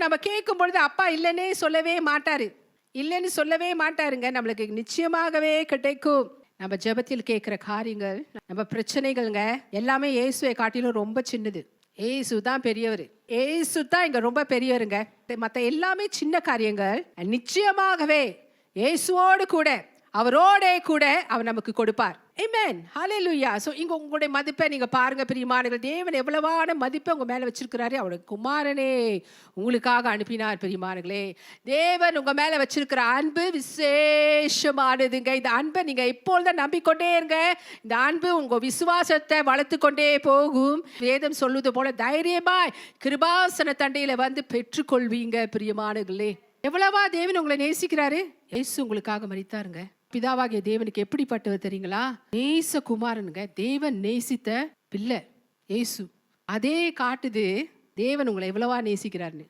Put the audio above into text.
நம்ம கேட்கும் பொழுது அப்பா இல்லைன்னே சொல்லவே மாட்டாரு, இல்லைன்னு சொல்லவே மாட்டாருங்க. நம்மளுக்கு நிச்சயமாகவே கிடைக்கும். நம்ம ஜெபத்தில் கேட்கிற காரியங்கள், நம்ம பிரச்சனைகள்ங்க எல்லாமே இயேசுவை காட்டிலும் ரொம்ப சின்னது. ஏசு தான் பெரியவர். ஏசு தான் இங்க ரொம்ப பெரியவருங்க. மற்ற எல்லாமே சின்ன காரியங்கள். நிச்சயமாகவே இயேசுவோடு கூட, அவரோட கூட அவர் நமக்கு கொடுப்பார். ஆமென், ஹல்லேலூயா. சோ இங்க உங்களுடைய மதிப்பை நீங்க பாருங்க பிரியமானவர்களே. தேவன் எவ்வளவான மதிப்பை உங்க மேல வச்சிருக்கிறாரு. அவருடைய குமாரனே உங்களுக்காக அனுப்பினார். பிரியமானவர்களே, தேவன் உங்க மேல வச்சிருக்கிற அன்பு விசேஷமானதுங்க. இந்த அன்பை நீங்க எப்பொழுதும் நம்பிக்கொண்டே இருங்க. இந்த அன்பு உங்க விசுவாசத்தை வளர்த்து கொண்டே போகும். வேதம் சொல்லுவது போல தைரியமாய் கிருபாசன தண்டையில வந்து பெற்றுக்கொள்வீங்க. பிரியமானவர்களே, எவ்வளவா தேவன் உங்களை நேசிக்கிறாரு. இயேசு உங்களுக்காக மரித்தாருங்க. பிதாவாகிய தேவனுக்கு எப்படிப்பட்டவர் தெரியுங்களா? நேச குமாரனுங்க. தேவன் நேசித்த பிள்ளை இயேசு. அதே காட்டுது தேவன் உங்களை எவ்வளவா நேசிக்கிறாருன்னு.